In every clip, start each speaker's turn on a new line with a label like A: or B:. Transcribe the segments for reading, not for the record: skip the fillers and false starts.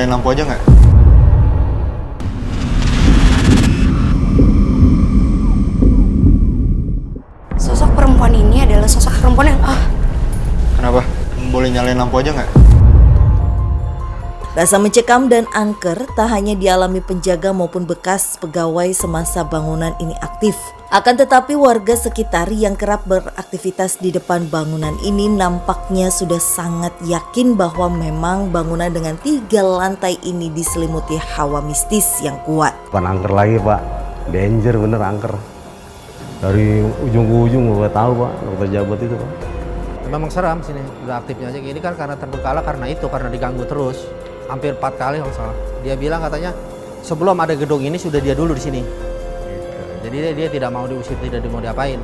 A: nyalain lampu aja nggak?
B: Sosok perempuan ini adalah sosok perempuan yang
A: Kenapa? Boleh nyalain lampu aja nggak?
C: Rasa mencekam dan angker tak hanya dialami penjaga maupun bekas pegawai semasa bangunan ini aktif. Akan tetapi warga sekitar yang kerap beraktivitas di depan bangunan ini nampaknya sudah sangat yakin bahwa memang bangunan dengan 3 lantai ini diselimuti hawa mistis yang kuat.
D: Bukan angker lagi Pak, danger bener angker. Dari ujung ke ujung nggak tahu Pak, dokter Jabat itu Pak.
E: Memang seram sini, udah aktifnya aja ini kan karena terbengkalai karena diganggu terus. Hampir 4 kali kalau salah. Dia bilang katanya sebelum ada gedung ini sudah dia dulu di sini. Jadi dia tidak mau diusir, tidak mau diapain.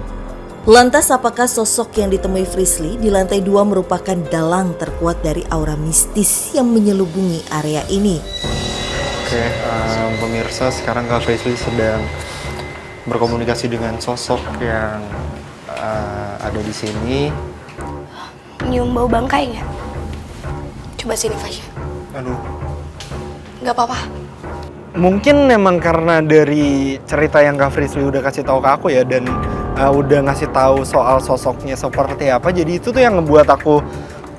C: Lantas apakah sosok yang ditemui Frisly di lantai 2 merupakan dalang terkuat dari aura mistis yang menyelubungi area ini?
A: Oke, pemirsa, sekarang Kak Frisly sedang berkomunikasi dengan sosok yang ada di sini.
B: nyium bau bangkai nggak? Coba sini Fasya.
A: Aduh.
B: Nggak apa-apa.
F: Mungkin memang karena dari cerita yang Kak Frisly udah kasih tahu ke aku ya, dan udah ngasih tahu soal sosoknya seperti apa, jadi itu tuh yang ngebuat aku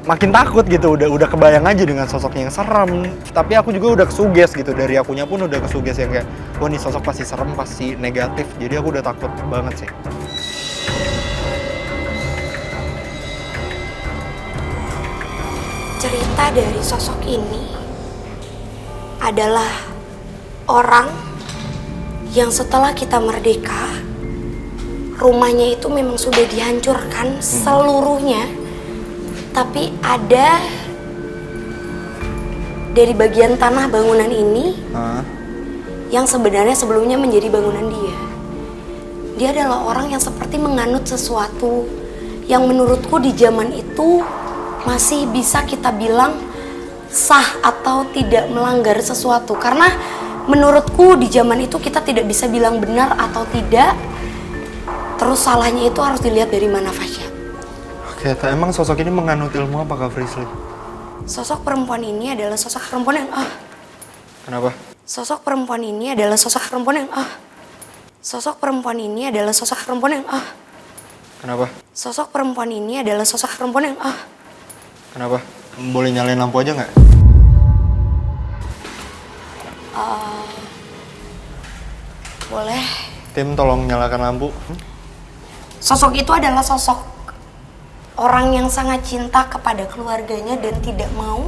F: makin takut gitu. Udah kebayang aja dengan sosoknya yang serem, tapi aku juga udah kesuges gitu, dari akunya pun udah kesuges yang kayak wah nih sosok pasti serem, pasti negatif, jadi aku udah takut banget sih.
B: Cerita dari sosok ini adalah orang yang setelah kita merdeka, rumahnya itu memang sudah dihancurkan seluruhnya, tapi ada dari bagian tanah bangunan ini yang sebenarnya sebelumnya menjadi bangunan dia. Dia adalah orang yang seperti menganut sesuatu yang menurutku di zaman itu masih bisa kita bilang sah atau tidak melanggar sesuatu, karena menurutku di zaman itu kita tidak bisa bilang benar atau tidak. Terus salahnya itu harus dilihat dari mana, Fasya.
A: Oke, emang sosok ini menganut ilmu apa Kak Frisly?
B: Sosok perempuan ini adalah sosok perempuan yang
A: Kenapa?
B: Sosok perempuan ini adalah sosok perempuan yang Sosok perempuan ini adalah sosok perempuan yang
A: Kenapa?
B: Sosok perempuan ini adalah sosok perempuan yang
A: Kenapa? Boleh nyalain lampu aja nggak?
B: Boleh.
A: Tim, tolong nyalakan lampu.
B: Sosok itu adalah sosok orang yang sangat cinta kepada keluarganya dan tidak mau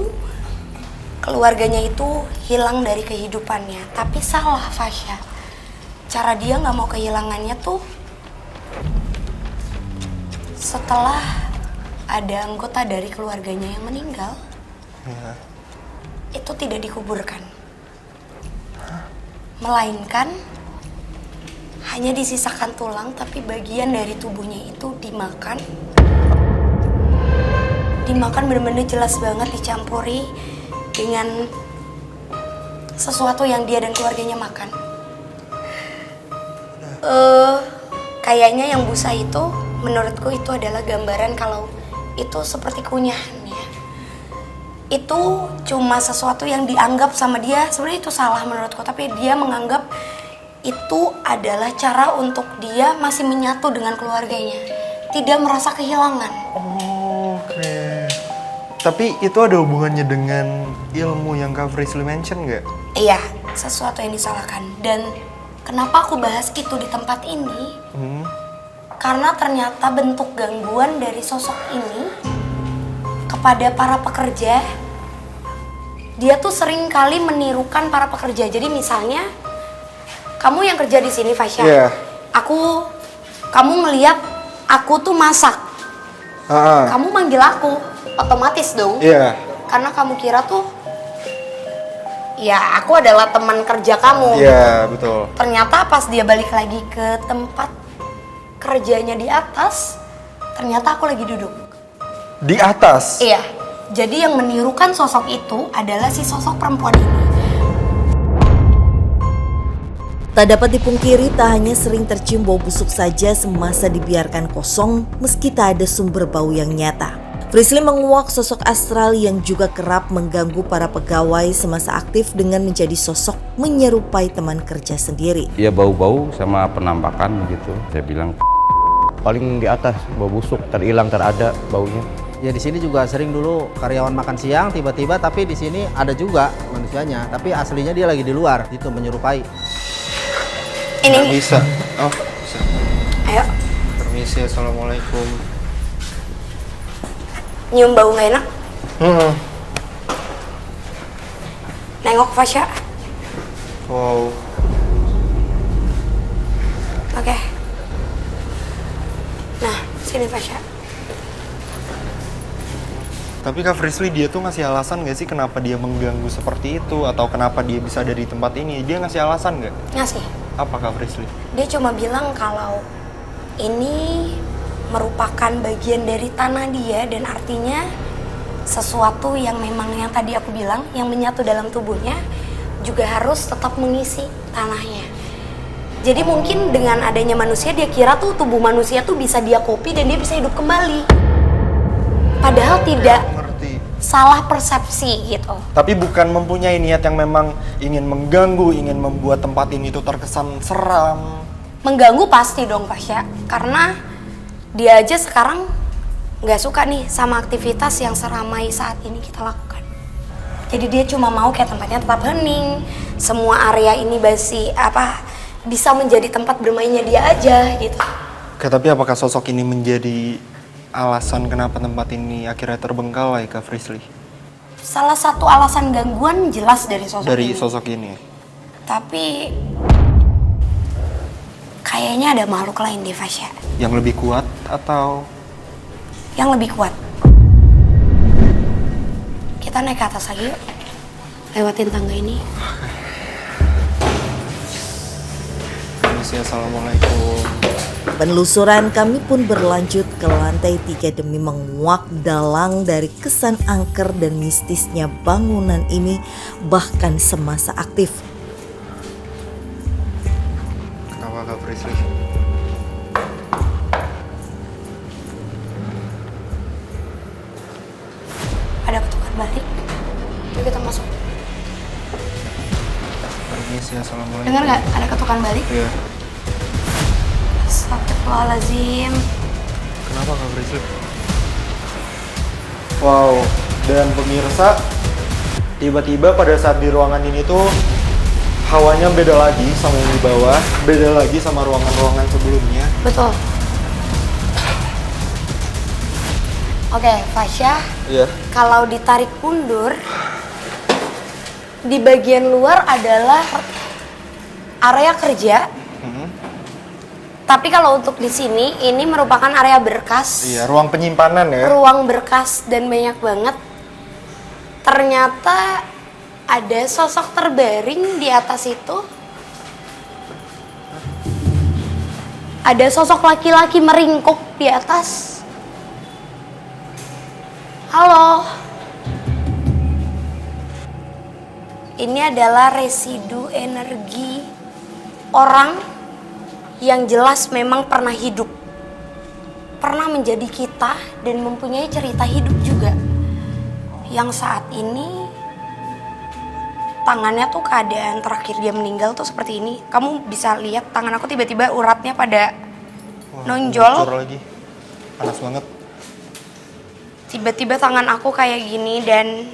B: keluarganya itu hilang dari kehidupannya. Tapi salah, Fasya. Cara dia nggak mau kehilangannya tuh setelah ada anggota dari keluarganya yang meninggal, itu tidak dikuburkan, melainkan hanya disisakan tulang, tapi bagian dari tubuhnya itu dimakan benar-benar jelas banget, dicampuri dengan sesuatu yang dia dan keluarganya makan. Kayaknya yang busa itu, menurutku itu adalah gambaran kalau itu seperti kunyahan ya. Itu cuma sesuatu yang dianggap sama dia, sebenarnya itu salah menurutku, tapi dia menganggap itu adalah cara untuk dia masih menyatu dengan keluarganya, tidak merasa kehilangan.
A: Oke. Tapi itu ada hubungannya dengan ilmu yang Kak Frisly mention nggak?
B: Iya, sesuatu yang disalahkan. Dan kenapa aku bahas itu di tempat ini? Karena ternyata bentuk gangguan dari sosok ini kepada para pekerja, dia tuh sering kali menirukan para pekerja. Jadi misalnya, kamu yang kerja di sini, Fasya,
A: Iya.
B: kamu ngeliat aku tuh masak, kamu manggil aku, otomatis dong.
A: Iya.
B: Karena kamu kira tuh, ya aku adalah teman kerja kamu.
A: Iya, betul.
B: Ternyata pas dia balik lagi ke tempat kerjanya di atas, ternyata aku lagi duduk.
A: Di atas?
B: Iya, jadi yang menirukan sosok itu adalah si sosok perempuan ini.
C: Tak dapat dipungkiri, tak hanya sering tercium bau busuk saja semasa dibiarkan kosong meski tak ada sumber bau yang nyata. Frisly menguak sosok astral yang juga kerap mengganggu para pegawai semasa aktif dengan menjadi sosok menyerupai teman kerja sendiri.
G: Iya bau-bau sama penampakan gitu. Saya bilang
D: Paling di atas, bau busuk, terhilang, terada baunya.
E: Ya di sini juga sering dulu karyawan makan siang tiba-tiba, tapi di sini ada juga manusianya, tapi aslinya dia lagi di luar, itu menyerupai.
A: Nggak
B: Ini,
A: bisa. Oh, bisa.
B: ayo,
A: Permisi, assalamualaikum.
B: nyium bau nggak enak? Nengok Fasya.
A: Wow.
B: Oke. Nah, sini Fasya.
A: Tapi Kak Frisly dia tuh ngasih alasan nggak sih kenapa dia mengganggu seperti itu atau kenapa dia bisa ada di tempat ini? Dia ngasih alasan nggak?
B: Ngasih.
A: Apa Kak Frisly?
B: Dia cuma bilang kalau ini merupakan bagian dari tanah dia dan artinya sesuatu yang memang yang tadi aku bilang yang menyatu dalam tubuhnya juga harus tetap mengisi tanahnya. Jadi mungkin dengan adanya manusia dia kira tuh tubuh manusia tuh bisa dia copy dan dia bisa hidup kembali. Padahal tidak,
A: Ngerti.
B: salah persepsi gitu.
A: Tapi bukan mempunyai niat yang memang ingin mengganggu, ingin membuat tempat ini tuh terkesan seram.
B: Mengganggu pasti dong Fasya, karena dia aja sekarang nggak suka nih sama aktivitas yang seramai saat ini kita lakukan. Jadi dia cuma mau kayak tempatnya tetap hening, semua area ini bisa menjadi tempat bermainnya dia aja gitu.
A: Oke, tapi apakah sosok ini menjadi alasan kenapa tempat ini akhirnya terbengkalai Kak Frisly?
B: Salah satu alasan gangguan jelas dari sosok
A: Dari
B: ini.
A: sosok ini.
B: Tapi kayaknya ada makhluk lain di Fasya
A: Yang lebih kuat atau
B: yang lebih kuat. Kita naik ke atas lagi yuk. Lewatin tangga ini.
A: Permisi, assalamualaikum.
C: Penelusuran kami pun berlanjut ke lantai 3 demi menguak dalang dari kesan angker dan mistisnya bangunan ini bahkan semasa aktif.
A: Kenapa Kak Frisly?
B: Ada ketukan balik. Yuk kita masuk.
A: Permisi, assalamualaikum.
B: Dengar nggak? Ada ketukan balik.
A: Iya.
B: Astagfirullahaladzim.
A: Kenapa Kak Frisly? Wow, dan pemirsa, tiba-tiba pada saat di ruangan ini tuh hawanya beda lagi sama yang di bawah, beda lagi sama ruangan-ruangan sebelumnya.
B: Betul. Oke, Fasya,
A: Iya.
B: kalau ditarik mundur, di bagian luar adalah area kerja. Tapi kalau untuk di sini, ini merupakan area berkas.
A: Iya, ruang penyimpanan ya.
B: Ruang berkas dan banyak banget. Ternyata ada sosok terbaring di atas itu. Ada sosok laki-laki meringkuk di atas. Halo. Ini adalah residu energi orang yang jelas memang pernah hidup. Pernah menjadi kita dan mempunyai cerita hidup juga. Yang saat ini tangannya tuh keadaan terakhir dia meninggal tuh seperti ini. Kamu bisa lihat tangan aku tiba-tiba uratnya pada nonjol.
A: Bocor lagi. Panas banget.
B: Tiba-tiba tangan aku kayak gini dan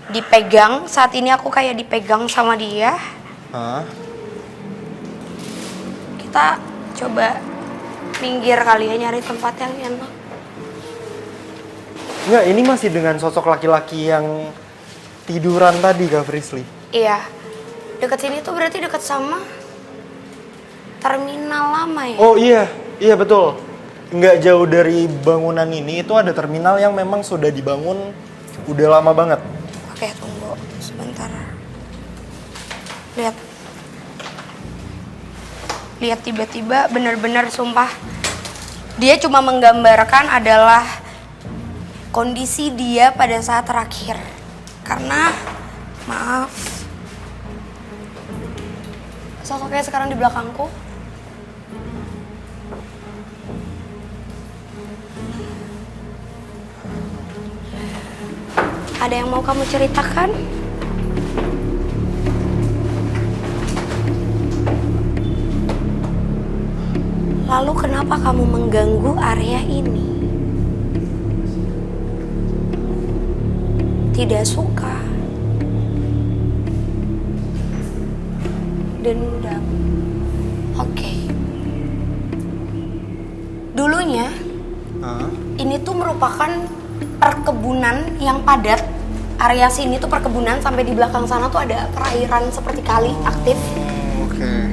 B: dipegang. Saat ini aku kayak dipegang sama dia.
A: Hah?
B: Kita coba minggir kali ya, nyari tempat yang enak.
A: Enggak, ini masih dengan sosok laki-laki yang tiduran tadi Kak Frisly.
B: Iya, deket sini tuh berarti deket sama terminal lama ya?
A: Oh iya, iya betul. Nggak jauh dari bangunan ini itu ada terminal yang memang sudah dibangun udah lama banget.
B: Oke, tunggu sebentar. Lihat. Lihat tiba-tiba bener-bener sumpah. Dia cuma menggambarkan adalah kondisi dia pada saat terakhir. Karena, maaf, sosoknya sekarang di belakangku. Ada yang mau kamu ceritakan? Lalu kenapa kamu mengganggu area ini? Tidak suka. Dendam. Oke. Dulunya, ini tuh merupakan perkebunan yang padat. Area sini tuh perkebunan, sampai di belakang sana tuh ada perairan seperti kali aktif.
F: Oke.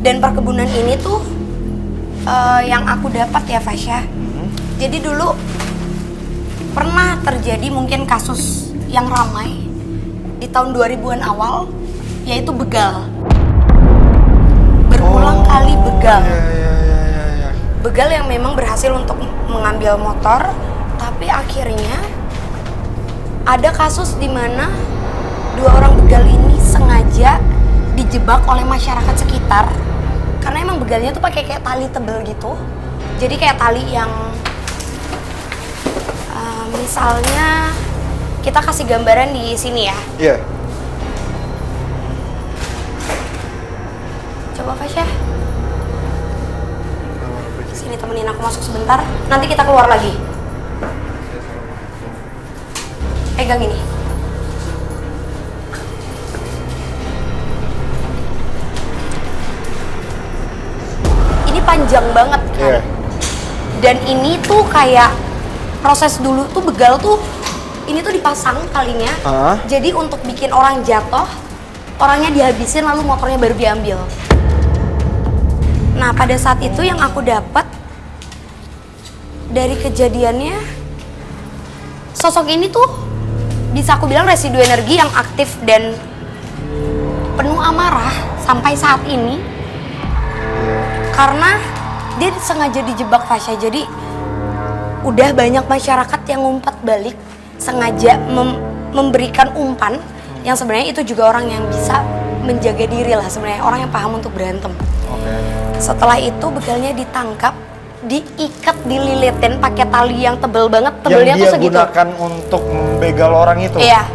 B: Dan perkebunan ini tuh yang aku dapat ya Fasya. Jadi dulu pernah terjadi mungkin kasus yang ramai di tahun 2000-an awal, yaitu begal. Berulang kali begal.
F: Iya.
B: Begal yang memang berhasil untuk mengambil motor, tapi akhirnya ada kasus di mana 2 orang begal ini sengaja dijebak oleh masyarakat sekitar. Karena emang begalnya tuh pakai kayak tali tebel gitu. Jadi kayak tali yang misalnya kita kasih gambaran di sini ya.
F: Iya.
B: Coba Fasya. Sini temenin aku masuk sebentar. Nanti kita keluar lagi. Pegang ini. Ini panjang banget kan.
F: Iya.
B: Dan ini tuh kayak proses dulu tuh begal tuh ini tuh dipasang talinya. Jadi untuk bikin orang jatuh, orangnya dihabisin lalu motornya baru diambil. Nah, pada saat itu yang aku dapat dari kejadiannya, sosok ini tuh bisa aku bilang residu energi yang aktif dan penuh amarah sampai saat ini. Karena dia sengaja dijebak Fasya. Jadi udah banyak masyarakat yang ngumpat balik, sengaja memberikan umpan yang sebenarnya itu juga orang yang bisa menjaga diri lah sebenarnya, orang yang paham untuk berantem. Setelah itu begalnya ditangkap, diikat, dililitin pakai tali yang tebel banget, tebelnya tuh segitu.
F: Yang dia gunakan untuk membegal orang itu?
B: Iya.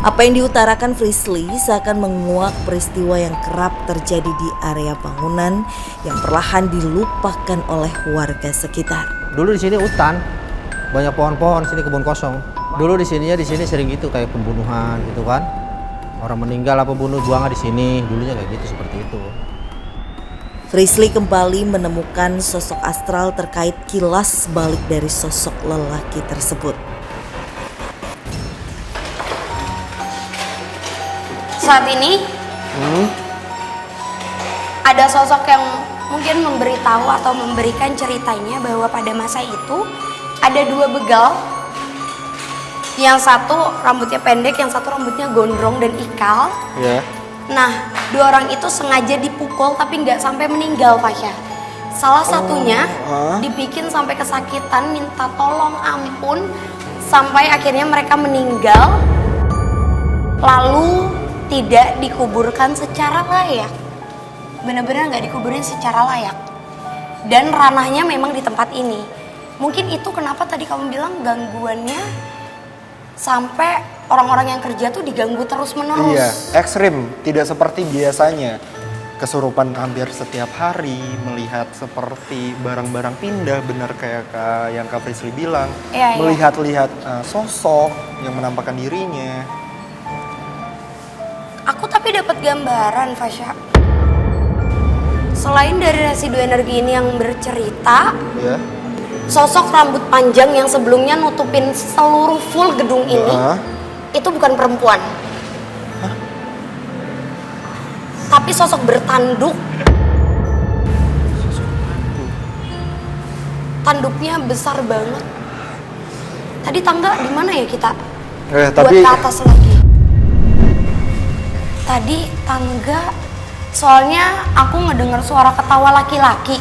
C: Apa yang diutarakan Frisly seakan menguak peristiwa yang kerap terjadi di area bangunan yang perlahan dilupakan oleh warga sekitar.
E: Dulu di sini hutan, banyak pohon-pohon, sini kebun kosong. Dulu di sini sering gitu kayak pembunuhan gitu kan. Orang meninggal apa bunuh buang di sini, dulunya kayak gitu seperti itu.
C: Frisly kembali menemukan sosok astral terkait kilas balik dari sosok lelaki tersebut.
B: Saat ini ada sosok yang mungkin memberitahu atau memberikan ceritanya bahwa pada masa itu ada 2 begal. Yang satu rambutnya pendek, yang satu rambutnya gondrong dan ikal.
F: Iya.
B: Nah, 2 orang itu sengaja dipukul tapi nggak sampai meninggal, Fasya. Salah satunya dibikin sampai kesakitan, minta tolong ampun, sampai akhirnya mereka meninggal. Lalu tidak dikuburkan secara layak. Benar-benar nggak dikuburin secara layak. Dan ranahnya memang di tempat ini. Mungkin itu kenapa tadi kamu bilang gangguannya sampai orang-orang yang kerja tuh diganggu terus-menerus.
F: Iya, ekstrim, tidak seperti biasanya. Kesurupan hampir setiap hari, melihat seperti barang-barang pindah, benar kayak yang Kak Frisly bilang.
B: Iya,
F: melihat-lihat sosok yang menampakkan dirinya.
B: Aku tapi dapat gambaran, Fasya. Selain dari residu energi ini yang bercerita,
F: Ya.
B: sosok rambut panjang yang sebelumnya nutupin seluruh full gedung ini, itu bukan perempuan. Tapi sosok bertanduk. Tanduknya besar banget. Tadi tangga di mana ya kita? Buat ke atas lagi. Tadi tangga, soalnya aku ngedengar suara ketawa laki-laki.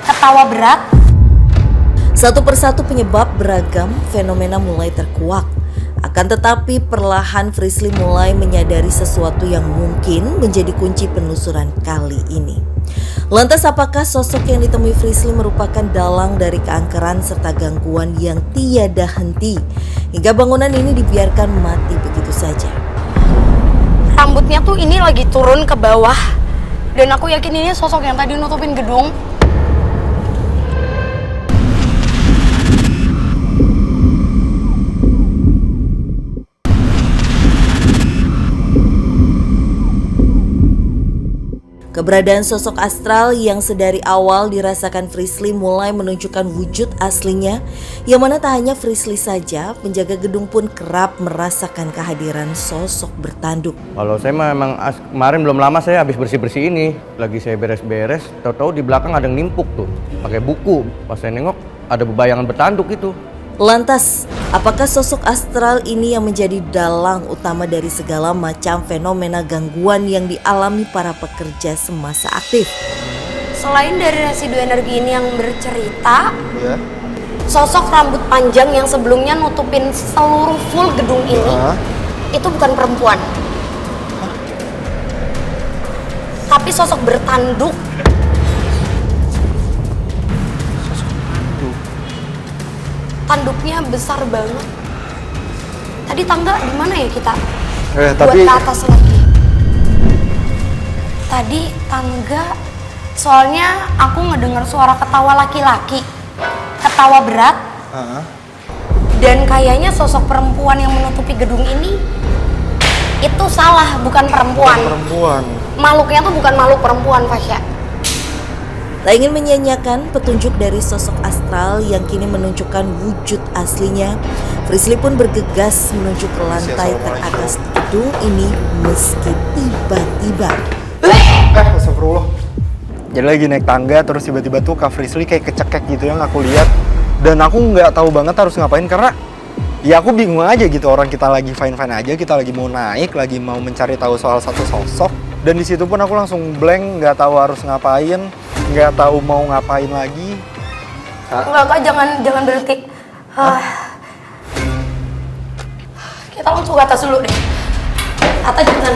B: Ketawa berat.
C: Satu persatu penyebab beragam fenomena mulai terkuak. Akan tetapi perlahan Frisly mulai menyadari sesuatu yang mungkin menjadi kunci penelusuran kali ini. Lantas apakah sosok yang ditemui Frisly merupakan dalang dari keangkeran serta gangguan yang tiada henti hingga bangunan ini dibiarkan mati begitu saja?
B: Rambutnya tuh ini lagi turun ke bawah. Dan aku yakin ini sosok yang tadi nutupin gedung.
C: Keberadaan sosok astral yang sedari awal dirasakan Frisly mulai menunjukkan wujud aslinya, yang mana tak hanya Frisly saja, penjaga gedung pun kerap merasakan kehadiran sosok bertanduk.
H: Kalau saya memang kemarin belum lama saya habis bersih-bersih ini, lagi saya beres-beres, tahu-tahu di belakang ada yang nimpuk tuh, pakai buku. Pas saya nengok ada bebayangan bertanduk itu.
C: Lantas, apakah sosok astral ini yang menjadi dalang utama dari segala macam fenomena gangguan yang dialami para pekerja semasa aktif?
B: Selain dari residu energi ini yang bercerita,
A: Ya.
B: sosok rambut panjang yang sebelumnya nutupin seluruh full gedung ini, itu bukan perempuan. Tapi sosok bertanduk. Tanduknya besar banget. Tadi tangga di mana ya kita?
A: Tapi
B: Buat ke atas lagi. Tadi tangga, soalnya aku ngedengar suara ketawa laki-laki, ketawa berat. Dan kayaknya sosok perempuan yang menutupi gedung ini itu salah, bukan perempuan.
A: perempuan.
B: Makhluknya tuh bukan makhluk perempuan, Fasya.
C: Tak ingin menyanyiakan petunjuk dari sosok astral yang kini menunjukkan wujud aslinya, Frisly pun bergegas menuju ke lantai teratas gedung ini meski tiba-tiba.
A: Astagfirullah.
F: Jadi lagi naik tangga terus tiba-tiba tuh Kak Frisly kayak kecekek gitu yang aku lihat. Dan aku nggak tahu banget harus ngapain karena ya aku bingung aja gitu, orang kita lagi fine-fine aja, kita lagi mau naik, lagi mau mencari tahu soal satu sosok. Dan di situ pun aku langsung blank, nggak tahu harus ngapain, nggak tahu mau ngapain lagi.
B: Enggak, jangan berhenti. Kita langsung ke atas dulu deh. Atas jangan.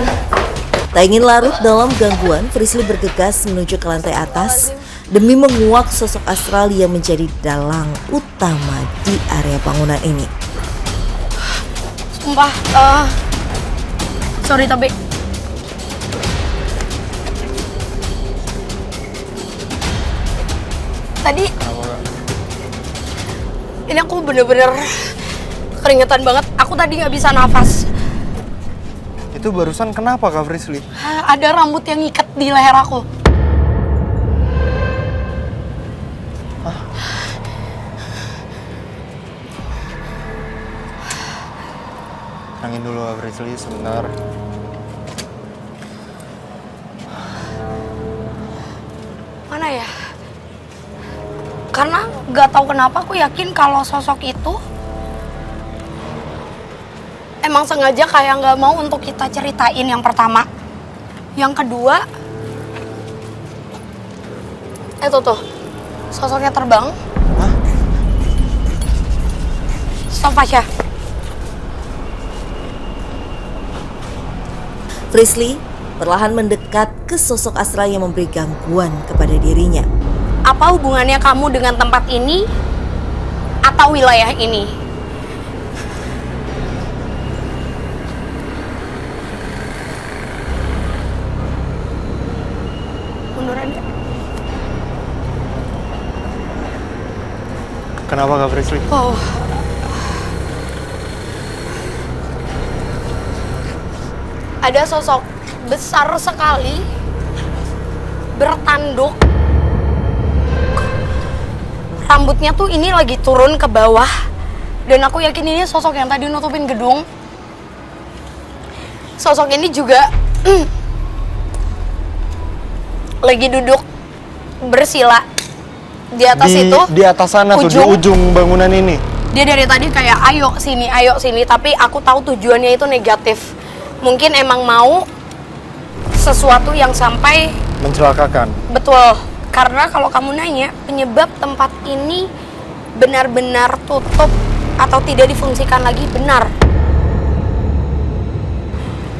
C: Tak ingin larut dalam gangguan, Frisly bergegas menuju ke lantai atas demi menguak sosok astral yang menjadi dalang utama di area bangunan ini.
B: Sumpah, sorry tapi tadi ini aku bener-bener keringetan banget. Aku tadi nggak bisa nafas.
F: Itu barusan kenapa Kak Frisly?
B: Ada rambut yang ngikat di leher aku.
A: Tenangin dulu Kak Frisly sebentar.
B: Mana ya? Karena nggak tahu kenapa aku yakin kalau sosok itu emang sengaja kayak nggak mau untuk kita ceritain yang pertama. Yang kedua, itu tuh sosoknya terbang. Stop, Fasya.
C: Frisly perlahan mendekat ke sosok astral yang memberi gangguan kepada dirinya.
B: Apa hubungannya kamu dengan tempat ini atau wilayah ini? Munduran ya.
F: Kenapa Kak Frisly?
B: Oh. Ada sosok besar sekali bertanduk. Rambutnya tuh ini lagi turun ke bawah. Dan aku yakin ini sosok yang tadi nutupin gedung. Sosok ini juga lagi duduk bersila di atas itu.
F: Di atas sana tuh, di ujung bangunan ini.
B: Dia dari tadi kayak ayo sini, tapi aku tahu tujuannya itu negatif. Mungkin emang mau sesuatu yang sampai
F: Mencelakakan.
B: betul. Karena kalau kamu nanya penyebab tempat ini benar-benar tutup atau tidak difungsikan lagi, benar.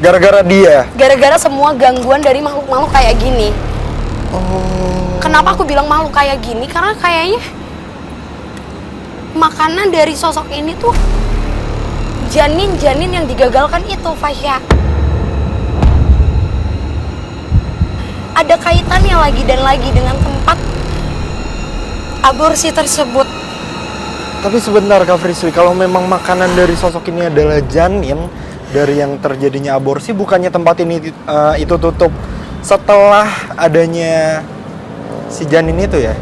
F: Gara-gara dia.
B: Gara-gara semua gangguan dari makhluk-makhluk kayak gini. Kenapa aku bilang makhluk kayak gini? Karena kayaknya makanan dari sosok ini tuh janin-janin yang digagalkan itu, Fasya. Ada kaitannya lagi dan lagi dengan tempat aborsi tersebut.
A: Tapi sebentar Kak Frisly, kalau memang makanan dari sosok ini adalah janin dari yang terjadinya aborsi, bukannya tempat ini itu tutup setelah adanya si janin itu ya?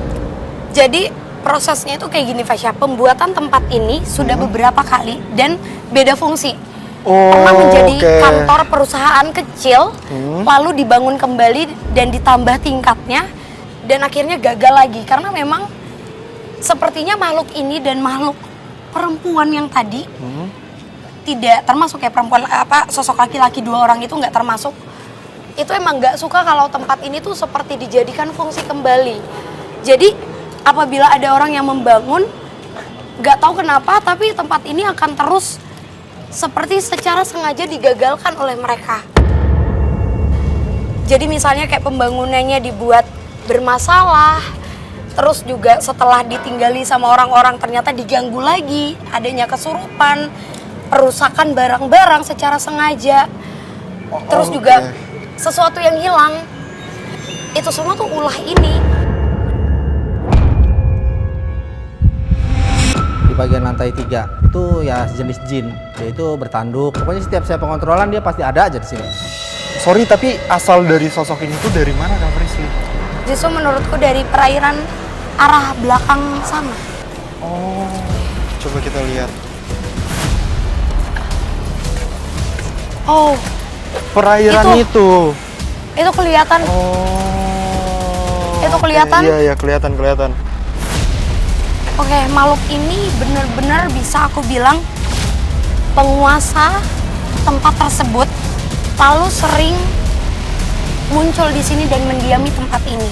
B: Jadi prosesnya itu kayak gini, Fasya. Pembuatan tempat ini sudah beberapa kali dan beda fungsi. Pernah menjadi kantor perusahaan kecil, lalu dibangun kembali dan ditambah tingkatnya, dan akhirnya gagal lagi karena memang sepertinya makhluk ini dan makhluk perempuan yang tadi tidak termasuk ya, perempuan sosok laki-laki 2 orang itu nggak termasuk. Itu emang nggak suka kalau tempat ini tuh seperti dijadikan fungsi kembali. Jadi apabila ada orang yang membangun, nggak tahu kenapa, tapi tempat ini akan terus seperti secara sengaja digagalkan oleh mereka. Jadi misalnya kayak pembangunannya dibuat bermasalah, terus juga setelah ditinggali sama orang-orang ternyata diganggu lagi, adanya kesurupan, perusakan barang-barang secara sengaja, terus juga sesuatu yang hilang. Itu semua tuh ulah ini.
E: Di bagian lantai 3 itu ya jenis jin, yaitu bertanduk. Pokoknya setiap saya pengontrolan dia pasti ada aja di sini.
A: Sorry, tapi asal dari sosok ini tuh dari mana Kak Frisly?
B: Justru menurutku dari perairan arah belakang sana.
A: Oh, coba kita lihat.
B: Oh,
A: Perairan itu.
B: itu kelihatan.
A: Oh.
B: Itu kelihatan?
A: Iya, kelihatan.
B: Oke, makhluk ini benar-benar bisa aku bilang penguasa tempat tersebut, lalu sering muncul di sini dan mendiami tempat ini.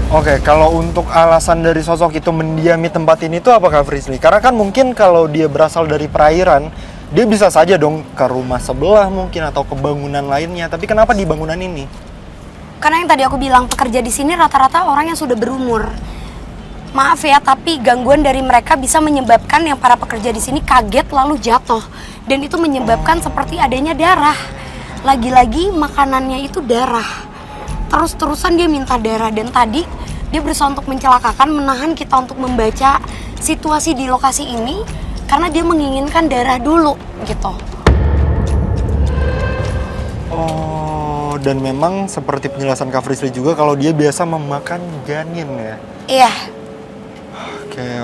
A: Oke, kalau untuk alasan dari sosok itu mendiami tempat ini tuh apa Kak Frisly? Karena kan mungkin kalau dia berasal dari perairan, dia bisa saja dong ke rumah sebelah mungkin atau ke bangunan lainnya. Tapi kenapa di bangunan ini?
B: Karena yang tadi aku bilang, pekerja di sini rata-rata orang yang sudah berumur. Maaf ya, tapi gangguan dari mereka bisa menyebabkan yang para pekerja di sini kaget lalu jatuh. Dan itu menyebabkan seperti adanya darah. Lagi-lagi makanannya itu darah. Terus-terusan dia minta darah, dan tadi dia berusaha untuk mencelakakan, menahan kita untuk membaca situasi di lokasi ini karena dia menginginkan darah dulu gitu.
A: Oh, dan memang seperti penjelasan Kak Frisly juga kalau dia biasa memakan janin ya?
B: Iya.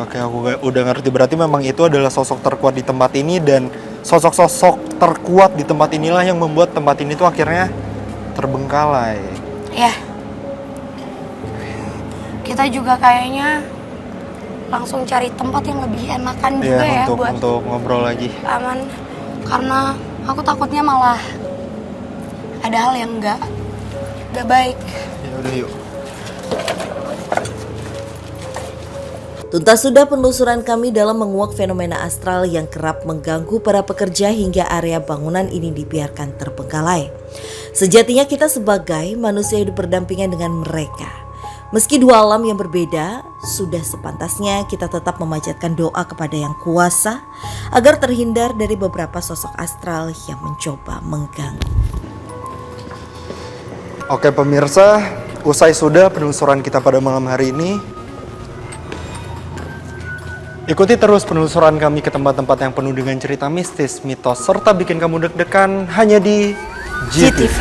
A: Oke, aku udah ngerti. Berarti memang itu adalah sosok terkuat di tempat ini, dan sosok-sosok terkuat di tempat inilah yang membuat tempat ini tuh akhirnya terbengkalai.
B: Iya. Kita juga kayaknya langsung cari tempat yang lebih enakan juga ya buat
A: untuk ngobrol lagi.
B: Aman. Karena aku takutnya malah ada hal yang nggak baik.
A: Ya udah yuk.
C: Tuntas sudah penelusuran kami dalam menguak fenomena astral yang kerap mengganggu para pekerja hingga area bangunan ini dibiarkan terbengkalai. Sejatinya kita sebagai manusia hidup berdampingan dengan mereka. Meski 2 alam yang berbeda, sudah sepantasnya kita tetap memanjatkan doa kepada Yang Kuasa agar terhindar dari beberapa sosok astral yang mencoba mengganggu.
A: Oke pemirsa, usai sudah penelusuran kita pada malam hari ini. Ikuti terus penelusuran kami ke tempat-tempat yang penuh dengan cerita mistis, mitos, serta bikin kamu deg-degan hanya di GTV.